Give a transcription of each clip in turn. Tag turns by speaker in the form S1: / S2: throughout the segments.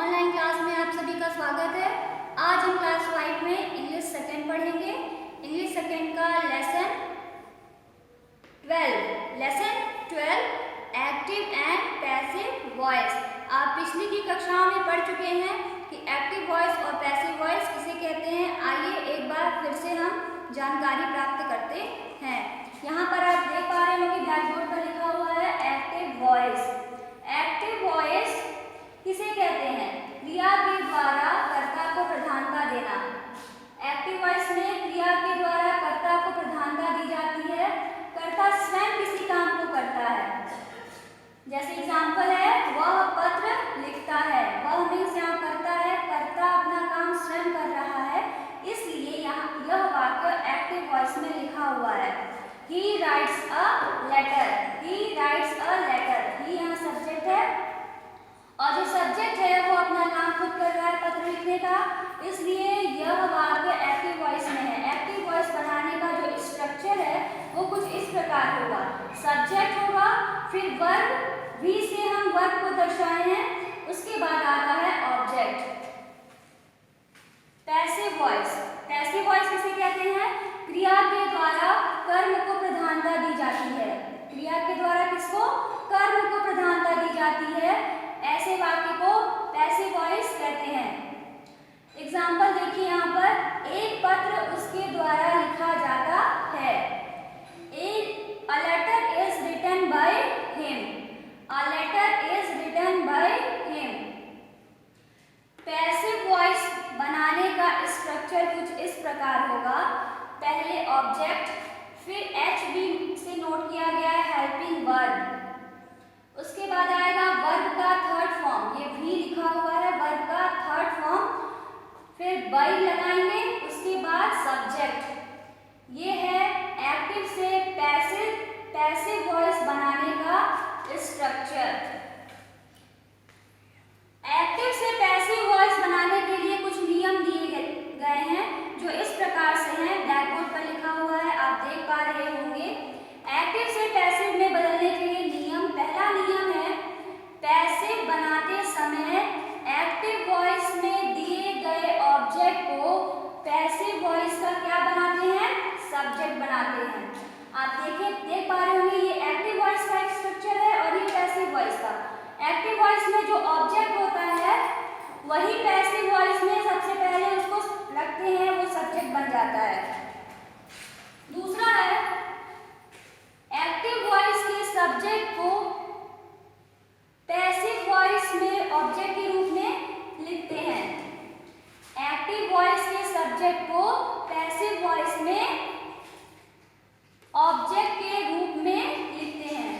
S1: Online class में आप सभी का स्वागत है। आज हम क्लास 5 में इंग्लिश सेकेंड पढ़ेंगे। इंग्लिश सेकेंड का lesson 12 active and passive voice. आप पिछली की कक्षाओं में पढ़ चुके हैं कि एक्टिव वॉइस और पैसिव वॉइस किसे कहते हैं। आइए एक बार फिर से हम जानकारी प्राप्त करते हैं। यहाँ पर आप देख पा रहे हो कि ब्लैक बोर्ड पर लिखा हुआ है एक्टिव वॉइस। एक्टिव वॉइस किसे कहते हैं? क्रिया के द्वारा कर्ता को प्रधानता देना। एक्टिव वॉइस में क्रिया के द्वारा कर्ता को प्रधानता दी जाती है। कर्ता स्वयं किसी काम को करता है। जैसे एग्जाम्पल है वह पत्र लिखता है। वह मीन्स यहाँ करता है, कर्ता अपना काम स्वयं कर रहा है, इसलिए यहाँ यह वाक्य एक्टिव वॉइस में लिखा हुआ है। He writes a letter. He writes a letter. He यहाँ सब्जेक्ट है और जो सब्जेक्ट है वो अपना काम खुद कर रहा है पत्र लिखने का, इसलिए यह वाक्य एक्टिव वॉइस में है। एक्टिव वॉइस बनाने का जो स्ट्रक्चर है वो कुछ इस प्रकार होगा। सब्जेक्ट होगा, फिर वर्ब, भी से हम वर्ब को दर्शाए हैं, उसके बाद आता है object. Passive voice. Passive voice किसे कहते हैं? क्रिया के द्वारा कर्म को प्रधानता दी जाती है। क्रिया के द्वारा किसको? कर्म को प्रधानता दी जाती है। ऐसे वाक्य को पैसिव वॉइस कहते हैं। एग्जाम्पल देखिए यहाँ पर, एक पत्र उसके द्वारा लिखा जाता है। A letter is written by him. A letter is written by him. Passive voice बनाने का स्ट्रक्चर कुछ इस प्रकार होगा। पहले ऑब्जेक्ट, फिर HV से नोट किया गया है हेल्पिंग वर्ब, उसके बाद आएगा वर्ब का थर्ड फॉर्म, ये भी लिखा हुआ है वर्ब का थर्ड फॉर्म, फिर बाई लगाएंगे, उसके बाद सब्जेक्ट। ये है एक्टिव से पैसिव वॉइस बनाने का स्ट्रक्चर। एक्टिव से पैसिव वॉइस बनाने के लिए कुछ नियम दिए गए हैं जो इस प्रकार से हैं। ब्लैक बोर्ड पर लिखा हुआ है, आप देख पा रहे होंगे। एक्टिव से पैसिव में बदलने के लिए नियम, पहला नियम है पैसिव बनाते समय एक्टिव वॉइस में दिए गए ऑब्जेक्ट को पैसिव वॉइस का क्या बनाते हैं? सब्जेक्ट बनाते हैं। आप देख पा रहे होंगे ये एक्टिव वॉइस का एक स्ट्रक्चर है और ये पैसिव वॉइस का। एक्टिव वॉइस में जो ऑब्जेक्ट होता है वही पैसिव वॉइस में सबसे पहले उसको रखते हैं, वो सब्जेक्ट बन जाता है। दूसरा है एक्टिव वॉइस के सब्जेक्ट को पैसिव वॉइस में ऑब्जेक्ट के रूप में लिखते हैं। एक्टिव वॉइस के सब्जेक्ट को पैसिव वॉइस में ऑब्जेक्ट के रूप में लिखते हैं।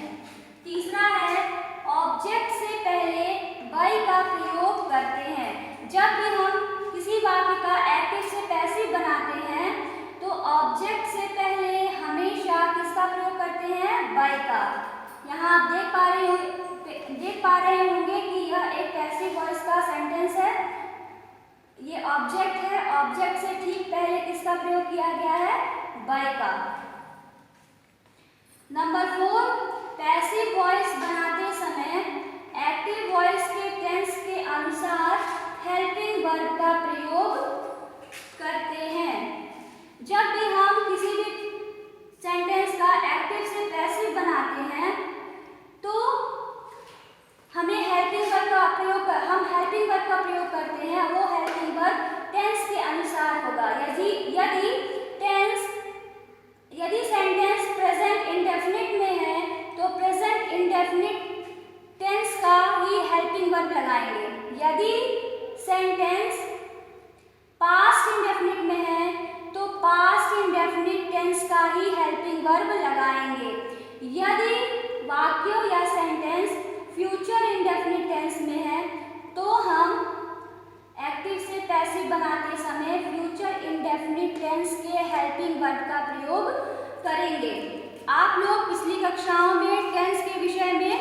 S1: तीसरा है ऑब्जेक्ट से पहले बाई का प्रयोग करते हैं। जब भी हम किसी वाक्य का एक्टिव से पैसिव बनाते हैं तो ऑब्जेक्ट से पहले हमेशा किसका प्रयोग करते हैं? बाई का। यहाँ आप देख पा रहे होंगे कि यह एक पैसिव वॉइस का सेंटेंस है। ये ऑब्जेक्ट है, ऑब्जेक्ट से ठीक पहले किसका प्रयोग किया गया है? बाई का। नंबर 4, पैसिव वॉइस बनाते समय एक्टिव वॉइस के टेंस के अनुसार हेल्पिंग वर्ब का प्रयोग करते हैं। जब भी हम किसी भी सेंटेंस का एक्टिव से पैसिव बनाते हैं तो हमें हेल्पिंग वर्ब का प्रयोग करते हैं। वो हेल्पिंग वर्ब टेंस के अनुसार होगा। यदि सेंटेंस प्रेजेंट इंडेफिनिट में है तो प्रेजेंट इंडेफिनिट टेंस का ही हेल्पिंग वर्ब लगाएंगे। यदि सेंटेंस पास्ट इंडेफिनिट में है तो पास्ट इंडेफिनिट टेंस का ही हेल्पिंग वर्ब लगाएंगे। यदि वाक्य या सेंटेंस फ्यूचर इंडेफिनिट टेंस में है तो हम एक्टिव से पैसिव बनाते समय फ्यूचर इंडेफिनिट टेंस के हेल्पिंग वर्ब का प्रयोग करेंगे। आप लोग पिछली कक्षाओं में टेंस के विषय में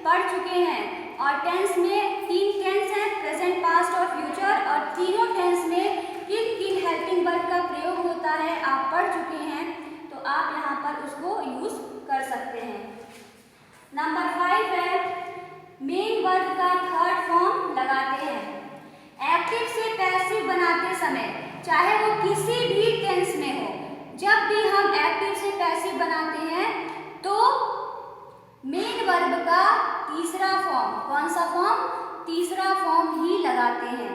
S1: पढ़ चुके हैं और टेंस में 3 टेंस हैं, प्रेजेंट, पास्ट और फ्यूचर, और तीनों टेंस में किन हेल्पिंग वर्ब का प्रयोग होता है आप पढ़ चुके हैं, तो आप यहाँ पर उसको यूज कर सकते हैं। नंबर 5 है मेन वर्ब का थर्ड फॉर्म लगाते हैं। एक्टिव से पैसिव बनाते समय, चाहे वो किसी भी टेंस में हो, जब भी हम एक्टिव से पैसिव बनाते हैं तो मेन वर्ब का तीसरा फॉर्म, कौन सा फॉर्म? तीसरा फॉर्म ही लगाते हैं।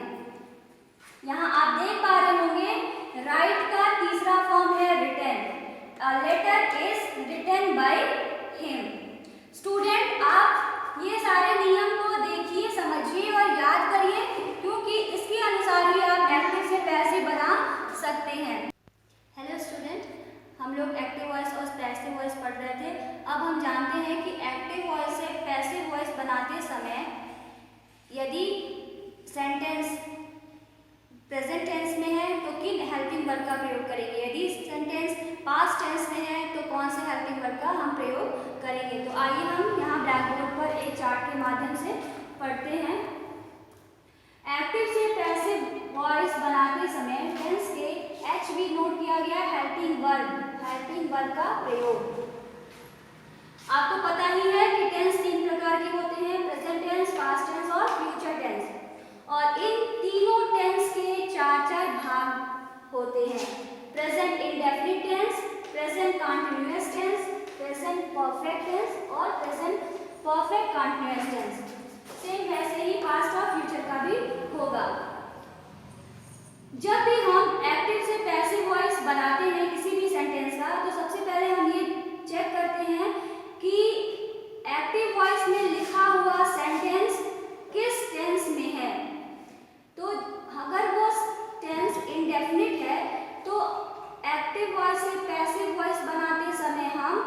S1: यहाँ आप देख पा रहे होंगे राइट का तीसरा फॉर्म है written. A letter is written by him. Student आप ये सारे नियम को देखिए, समझिए और याद करिए, क्योंकि इसके अनुसार ही आप एक्टिव से पैसिव बना सकते हैं। हेलो स्टूडेंट, हम लोग एक्टिव वॉइस और पैसिव वॉइस पढ़ रहे थे। अब हम जानते हैं कि एक्टिव वॉइस से पैसिव वॉइस बनाते समय यदि सेंटेंस प्रेजेंट टेंस में है तो किन हेल्पिंग वर्ब का प्रयोग करेंगे, यदि सेंटेंस पास्ट टेंस में है तो कौन से हेल्पिंग वर्ब का हम प्रयोग करेंगे। तो आइए हम यहाँ ब्लैक बोर्ड पर एक चार्ट के माध्यम से पढ़ते हैं। एक्टिव से पैसिव वॉइस बनाते समय टेंस के HV नोट किया गया हेल्पिंग वर्ब का प्रयोग। आपको पता ही है कि टेंस 3 प्रकार के होते हैं, प्रेजेंट टेंस, पास्ट टेंस और फ्यूचर टेंस, और इन तीनों टेंस के 4 भाग होते हैं। Present indefinite tense, present continuous tense, present perfect tense और present perfect continuous tense. Same वैसे ही पास्ट और फ्यूचर का भी होगा। जब भी हम एक्टिव से पैसिव वॉइस बनाते हैं किसी भी सेंटेंस का, तो सबसे पहले हम ये चेक करते हैं कि एक्टिव वॉइस में लिखा हुआ सेंटेंस किस टेंस में है। तो अगर वो टेंस इंडेफिनिट है तो एक्टिव वॉइस से पैसिव वॉइस बनाते समय हम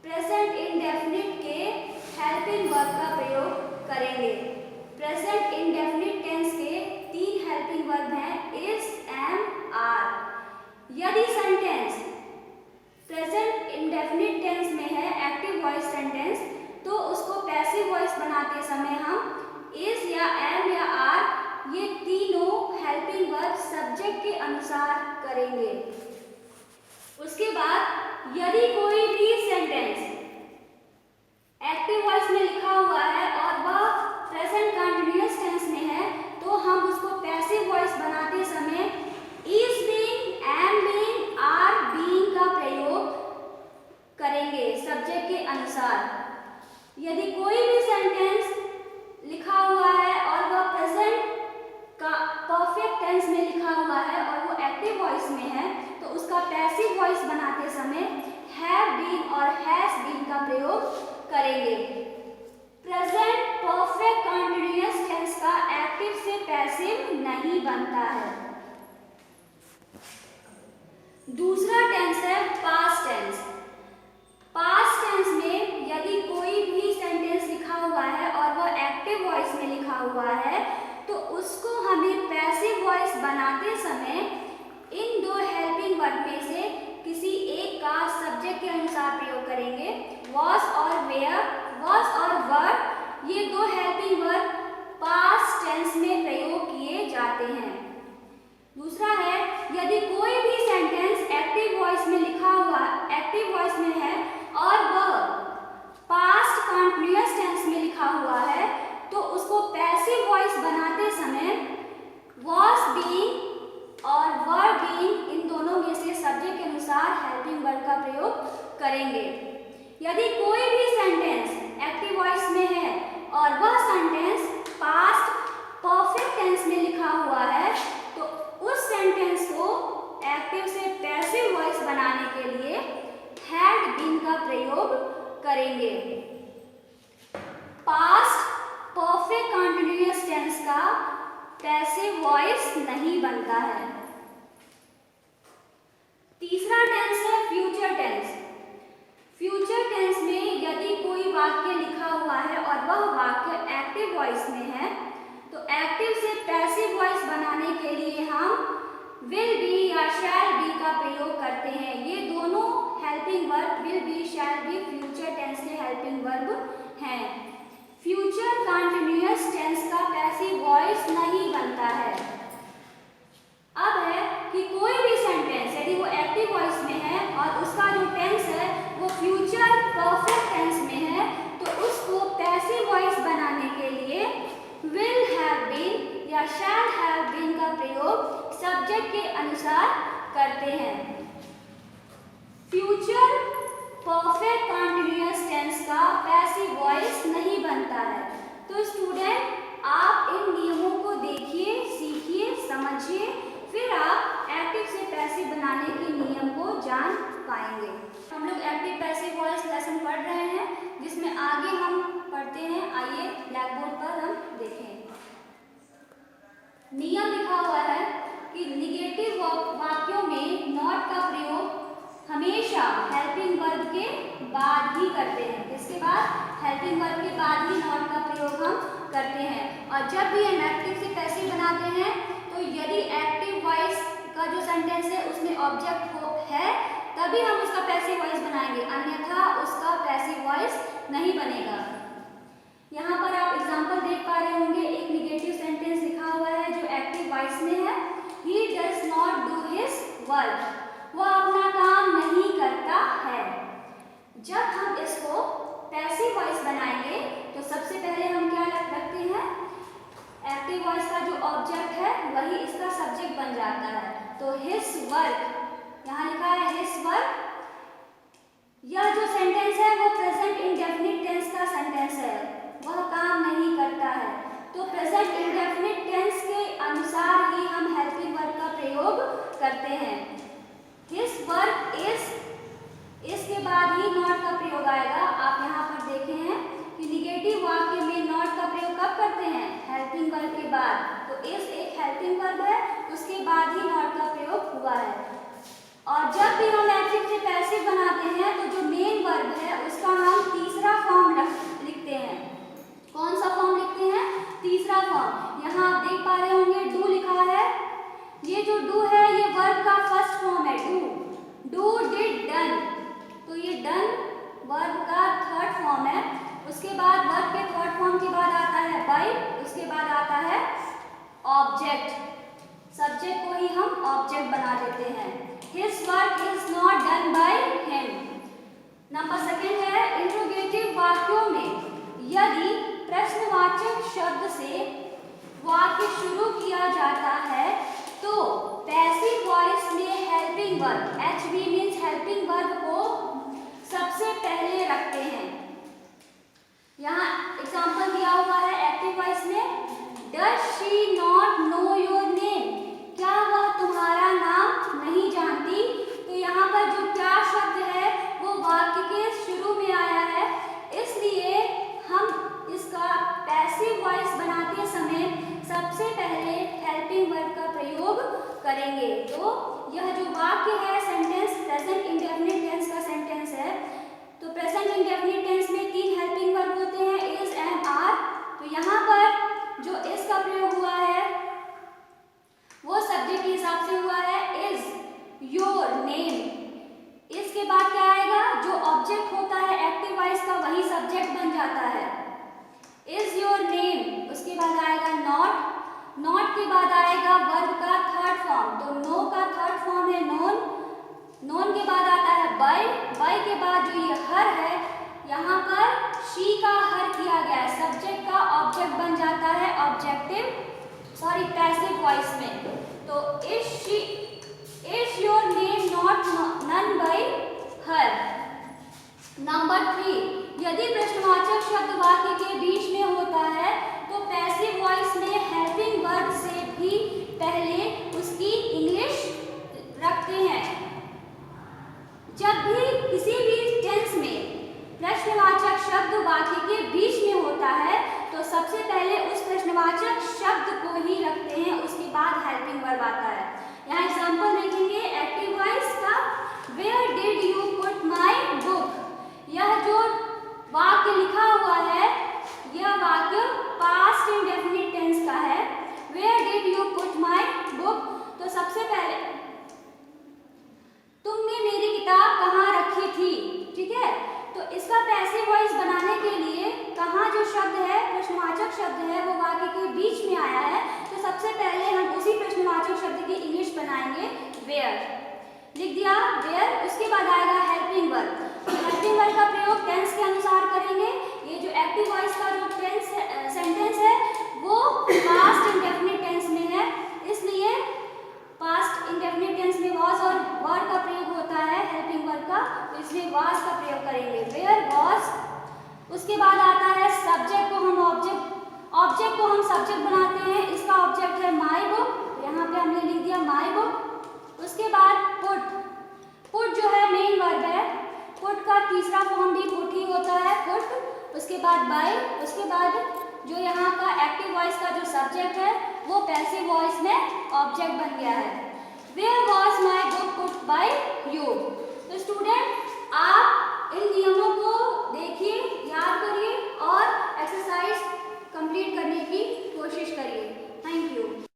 S1: प्रेजेंट इंडेफिनिट के हेल्पिंग वर्ब का प्रयोग करेंगे। प्रेजेंट इंडेफिनिट टेंस के 3 हेल्पिंग वर्ब हैं, इज, एम, आर। यदि सेंटेंस प्रेजेंट इंडेफिनिट टेंस में है एक्टिव वॉइस सेंटेंस, तो उसको पैसिव वॉइस बनाते समय हम इज या एम या आर ये तीनों हेल्पिंग वर्ब सब्जेक्ट के अनुसार करेंगे। उसके बाद यदि कोई भी सेंटेंस एक्टिव वॉइस में लिखा हुआ है और वह प्रेजेंट कंटीन्यूअस टेंस में है, तो हम उसको पैसिव वॉइस बनाते समय is being, am being, are being का प्रयोग करेंगे सब्जेक्ट के अनुसार। यदि कोई भी सेंटेंस लिखा हुआ है और वह प्रेजेंट का परफेक्ट टेंस में लिखा हुआ है और वो एक्टिव वॉइस में है, तो उसका पैसिव वॉइस बनाते समय हैव बीन और हैज बीन का प्रयोग करेंगे। प्रेजेंट परफेक्ट कंटीन्यूअस टेंस का एक्टिव से पैसिव नहीं बनता है। दूसरा टेंस है पास्ट टेंस। पास्ट टेंस में यदि कोई भी सेंटेंस लिखा हुआ है और वह एक्टिव वॉइस में लिखा हुआ है, तो उसको हमें पैसिव वॉइस बनाते समय इन 2 हेल्पिंग वर्ब में से किसी एक का सब्जेक्ट के अनुसार प्रयोग करेंगे। वॉज और वेयर, वॉज और वर ये 2 हेल्पिंग वर्ब पास्ट टेंस में प्रयोग किए जाते हैं। दूसरा है यदि कोई भी सेंटेंस एक्टिव वॉइस में लिखा हुआ, एक्टिव वॉइस में है और वह पास्ट कंटीन्यूअस टेंस में लिखा हुआ है, तो उसको पैसिव वॉइस बनाते समय वॉज बीइंग और वर बीइंग इन दोनों में से सब्जेक्ट के अनुसार हेल्पिंग वर्ब का प्रयोग करेंगे। यदि कोई भी सेंटेंस एक्टिव वॉइस में है और वह सेंटेंस पास्ट परफेक्ट टेंस में लिखा हुआ है, तो उस सेंटेंस को एक्टिव से पैसिव वॉइस बनाने के लिए हैड बीन का प्रयोग करेंगे। पास्ट परफेक्ट कंटीन्यूअस टेंस का पैसिव वॉइस नहीं बनता है। तीसरा टेंस है फ्यूचर टेंस। फ्यूचर टेंस में यदि कोई वाक्य लिखा हुआ है और वह वाक्य एक्टिव वॉइस में है, तो एक्टिव से पैसिव वॉइस बनाने के लिए हम विल बी या शैल बी का प्रयोग करते हैं। ये दोनों helping verb will be, shall be future tense के हेल्पिंग वर्ब हैं। फ्यूचर कंटीन्यूअस टेंस का पैसिव वॉइस नहीं बनता है। अब है कि कोई भी सेंटेंस यदि वो एक्टिव वॉइस में है और उसका जो टेंस है वो फ्यूचर परफेक्ट टेंस में है, तो उसको पैसिव वॉइस बनाने के लिए विल हैव बीन या का पैसिव वॉइस नहीं बनता है। तो स्टूडेंट, आप इन नियमों को देखिए, सीखिए, समझिए, फिर आप एक्टिव से पैसिव बनाने के नियम को जान पाएंगे। हम लोग एक्टिव पैसिव वॉइस लेसन पढ़ रहे हैं, जिसमें आगे हम पढ़ते हैं। आइए ब्लैक बोर्ड पर हम देखें। नियम लिखा हुआ है कि निगेटिव वाक्यों में नॉट का प्रयोग हमेशा हेल्पिंग वर्ब के बाद ही करते हैं। किसके बाद? हेल्पिंग वर्ब के बाद ही नॉट का प्रयोग हम करते हैं। और जब भी हम एक्टिव से पैसिव बनाते हैं, तो यदि एक्टिव वॉइस का जो सेंटेंस है उसमें ऑब्जेक्ट है, तभी हम उसका पैसिव वॉइस बनाएंगे, अन्यथा उसका पैसिव वॉइस नहीं बनेगा। यहाँ पर आप एग्जांपल देख पा रहे होंगे, एक निगेटिव सेंटेंस लिखा हुआ है जो एक्टिव वॉइस में है। He does not do his work. वह अपना काम नहीं करता है। जब हम इसको पैसिव वॉइस बनाएंगे, तो सबसे पहले हम क्या रखते हैं? एक्टिव वॉइस का जो ऑब्जेक्ट है वही इसका सब्जेक्ट बन जाता है। तो his work, यहाँ लिखा है his work। यह जो सेंटेंस है वो प्रेजेंट इंडेफिनिट टेंस का सेंटेंस है, वह काम नहीं करता है। तो प्रेजेंट इंडेफिनिट टेंस के अनुसार ही हम हेल्पिंग वर्ब का प्रयोग करते हैं। His work is, इसके बाद ही नॉट का प्रयोग आएगा। आप यहाँ पर देखे हैं कि निगेटिव वाक्य में नॉट का प्रयोग कब करते हैं? हेल्पिंग वर्ब के बाद। तो इस एक हेल्पिंग वर्ब है, उसके बाद ही नॉट का प्रयोग हुआ है। और जब भी हम एक्टिव से पैसिव बनाते हैं, तो जो मेन वर्ब है उसका हम तीसरा फॉर्म लिखते हैं। कौन सा फॉर्म लिखते हैं? तीसरा फॉर्म। यहाँ आप देख पा रहे होंगे डू लिखा है। ये जो डू है ये वर्ब का फर्स्ट फॉर्म है, डू, डिड, डन। तो ये डन वर्ब का थर्ड फॉर्म है। उसके बाद वर्ब के थर्ड फॉर्म के बाद आता है बाय, उसके बाद आता है ऑब्जेक्ट। सब्जेक्ट को ही हम ऑब्जेक्ट बना देते हैं। His work is not done by him. Number second है इंट्रोगेटिव वाक्यों में यदि प्रश्नवाचक शब्द से वाक्य शुरू किया जाता है, तो पैसिव वॉइस में helping verb, HV means helping verb को सबसे पहले रखते हैं। यहाँ एग्जांपल दिया हुआ है एक्टिव वॉइस में, Does she not know your name? क्या वह तुम्हारा नाम नहीं जानती? तो यहाँ पर जो क्या शब्द है वो वाक्य के शुरू में आया है, इसलिए हम इसका पैसिव वॉइस बनाते समय सबसे पहले हेल्पिंग वर्ब का प्रयोग करेंगे। तो यह जो वाक्य है सेंटेंस प्रेजेंट इंडेफिनिट टेंस का सेंटेंस है। तो प्रेजेंट इंडेफिनिट टेंस में 3 हेल्पिंग वर्ब होते हैं, इज, एम, आर। तो यहाँ पर जो इज का प्रयोग हुआ है वो सब्जेक्ट के हिसाब से हुआ है, इज योर नेम। इसके बाद क्या आएगा? जो ऑब्जेक्ट होता है एक्टिव वॉइस का वही सब्जेक्ट बन जाता है, इज योर नेम। उसके बाद आएगा नॉट, नॉट के बाद आएगा वर्ब का थर्ड फॉर्म। तो नो का थर्ड फॉर्म है नोन, नोन के बाद आता है बाय, बाय के बाद जो ये हर है, यहाँ पर शी का हर किया गया है, सब्जेक्ट का ऑब्जेक्ट बन जाता है पैसिव वॉइस में। तो is your name not known by her. Number 3, यदि प्रश्नवाचक शब्द वाक्य के बीच में होता है, तो पैसिव वॉइस में हेल्पिंग वर्ब से भी पहले उसकी इंग्लिश रखते हैं। जब भी किसी भी टेंस में प्रश्नवाचक शब्द वाक्य के बीच में होता है, तो सबसे पहले उस प्रश्नवाचक शब्द को ही रखते हैं, उसके बाद हेल्पिंग वर्ब आता है। यहाँ एग्जांपल देखेंगे एक्टिव वॉइस का, where did you put my book. यह जो वाक्य लिखा हुआ है यह वाक्य पास्ट इंडेफिनिट टेंस का है। Where did you put my book, तो सबसे पहले तुमने मेरी किताब कहाँ रखी थी, ठीक है। तो इसका पैसिव वॉइस बनाने के लिए कहाँ जो शब्द है प्रश्नवाचक शब्द है वो वाक्य के बीच में आया है, तो सबसे पहले हम उसी प्रश्नवाचक शब्द की इंग्लिश बनाएंगे, वेयर। लिख दिया वेयर, उसके बाद आएगा हेल्पिंग वर्ब। हेल्पिंग वर्ब का प्रयोग टेंस के अनुसार करेंगे। ये जो एक्टिव वॉइस का जो सेंटेंस है वो पास्ट इंडेफिनिट टेंस में है, इसलिए पास्ट इंडेफिनिट टेंस में वाज और वर का प्रयोग होता है हेल्पिंग वर्ब का, तो इसलिए वाज का प्रयोग करेंगे। वेयर वाज उसके बाद आता है सब्जेक्ट को हम ऑब्जेक्ट को हम सब्जेक्ट बनाते हैं। इसका ऑब्जेक्ट है माई बुक, यहाँ पे हमने लिख दिया माई बुक। उसके बाद पुट जो है मेन वर्ब है, पुट का तीसरा फॉर्म भी पुट ही होता है, पुट। उसके बाद बाय, उसके बाद जो यहाँ का एक्टिव वॉइस का जो सब्जेक्ट है वो पैसिव वॉइस में ऑब्जेक्ट बन गया है।